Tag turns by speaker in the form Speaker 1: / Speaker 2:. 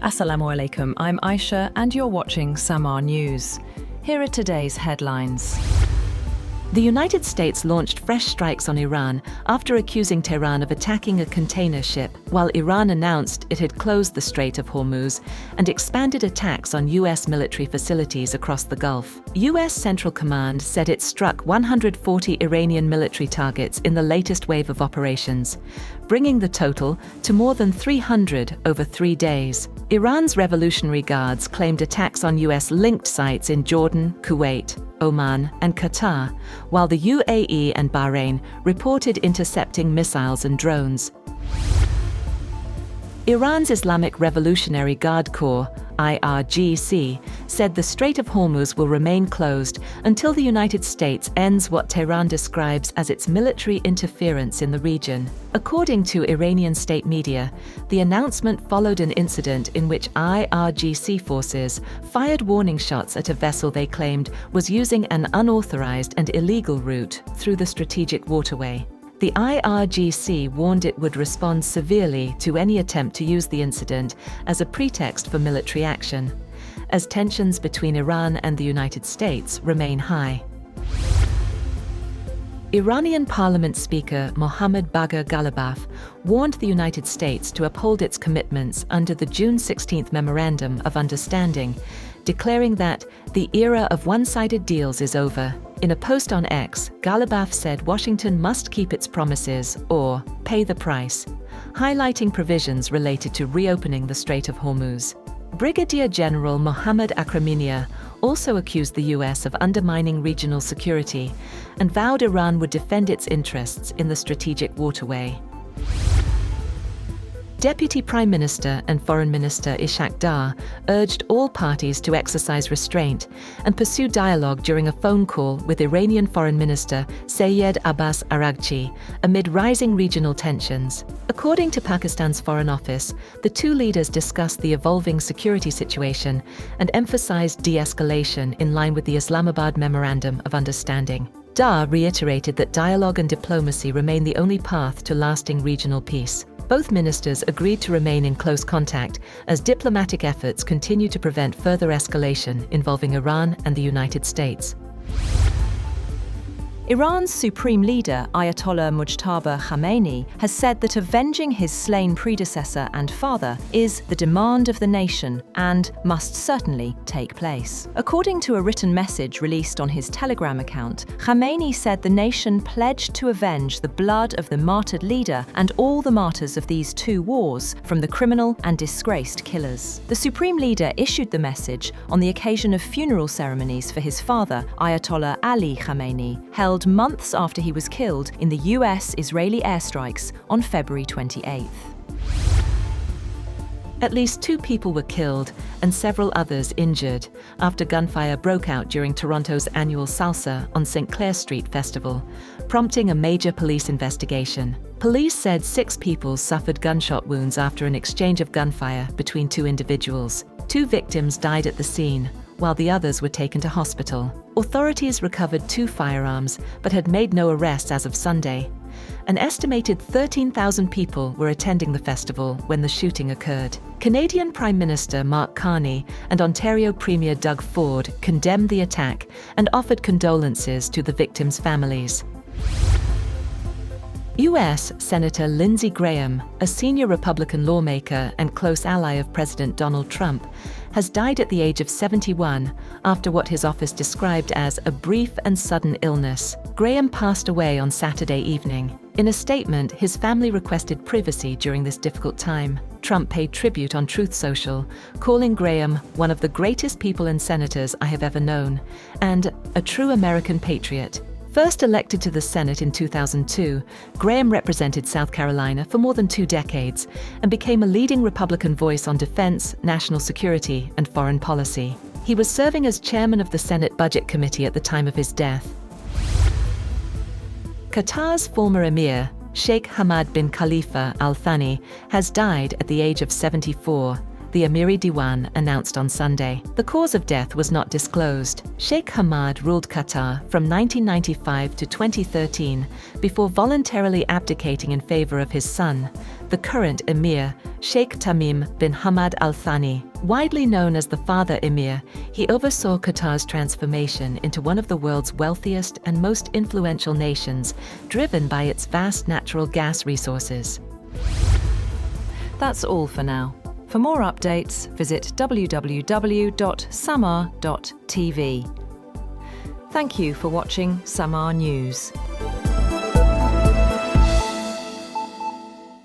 Speaker 1: Assalamu alaikum, I'm Aisha and you're watching SAMAA News. Here are today's headlines. The United States launched fresh strikes on Iran after accusing Tehran of attacking a container ship, while Iran announced it had closed the Strait of Hormuz and expanded attacks on U.S. military facilities across the Gulf. U.S. Central Command said it struck 140 Iranian military targets in the latest wave of operations, bringing the total to more than 300 over 3 days. Iran's Revolutionary Guards claimed attacks on U.S.-linked sites in Jordan, Kuwait, Oman, and Qatar, while the UAE and Bahrain reported intercepting missiles and drones. Iran's Islamic Revolutionary Guard Corps, IRGC, said the Strait of Hormuz will remain closed until the United States ends what Tehran describes as its military interference in the region. According to Iranian state media, the announcement followed an incident in which IRGC forces fired warning shots at a vessel they claimed was using an unauthorized and illegal route through the strategic waterway. The IRGC warned it would respond severely to any attempt to use the incident as a pretext for military action, as tensions between Iran and the United States remain high. Iranian Parliament Speaker Mohammad Bagher Ghalibaf warned the United States to uphold its commitments under the June 16 Memorandum of Understanding, declaring that the era of one-sided deals is over. In a post on X, Ghalibaf said Washington must keep its promises or pay the price, highlighting provisions related to reopening the Strait of Hormuz. Brigadier General Mohammad Akraminia also accused the U.S. of undermining regional security and vowed Iran would defend its interests in the strategic waterway. Deputy Prime Minister and Foreign Minister Ishaq Dar urged all parties to exercise restraint and pursue dialogue during a phone call with Iranian Foreign Minister Sayed Abbas Araghchi amid rising regional tensions. According to Pakistan's Foreign Office, the two leaders discussed the evolving security situation and emphasized de-escalation in line with the Islamabad Memorandum of Understanding. Dar reiterated that dialogue and diplomacy remain the only path to lasting regional peace. Both ministers agreed to remain in close contact as diplomatic efforts continue to prevent further escalation involving Iran and the United States.
Speaker 2: Iran's supreme leader, Ayatollah Mujtaba Khamenei, has said that avenging his slain predecessor and father is the demand of the nation and must certainly take place. According to a written message released on his Telegram account, Khamenei said the nation pledged to avenge the blood of the martyred leader and all the martyrs of these two wars from the criminal and disgraced killers. The supreme leader issued the message on the occasion of funeral ceremonies for his father, Ayatollah Ali Khamenei, held months after he was killed in the US-Israeli airstrikes on February 28th.
Speaker 1: At least 2 people were killed and several others injured after gunfire broke out during Toronto's annual Salsa on St. Clair Street festival, prompting a major police investigation. Police said 6 people suffered gunshot wounds after an exchange of gunfire between 2 individuals. 2 victims died at the scene, while the others were taken to hospital. Authorities recovered 2 firearms but had made no arrests as of Sunday. An estimated 13,000 people were attending the festival when the shooting occurred. Canadian Prime Minister Mark Carney and Ontario Premier Doug Ford condemned the attack and offered condolences to the victims' families. U.S. Senator Lindsey Graham, a senior Republican lawmaker and close ally of President Donald Trump, has died at the age of 71 after what his office described as a brief and sudden illness. Graham passed away on Saturday evening. In a statement, his family requested privacy during this difficult time. Trump paid tribute on Truth Social, calling Graham one of the greatest people and senators I have ever known, and a true American patriot. First elected to the Senate in 2002, Graham represented South Carolina for more than 2 decades and became a leading Republican voice on defense, national security, and foreign policy. He was serving as chairman of the Senate Budget Committee at the time of his death. Qatar's former emir, Sheikh Hamad bin Khalifa Al Thani, has died at the age of 74. The Amiri Diwan announced on Sunday. The cause of death was not disclosed. Sheikh Hamad ruled Qatar from 1995 to 2013 before voluntarily abdicating in favor of his son, the current emir, Sheikh Tamim bin Hamad Al Thani. Widely known as the Father Emir, he oversaw Qatar's transformation into one of the world's wealthiest and most influential nations, driven by its vast natural gas resources.
Speaker 2: That's all for now. For more updates, visit www.sammaa.tv. Thank you for watching SAMAA News.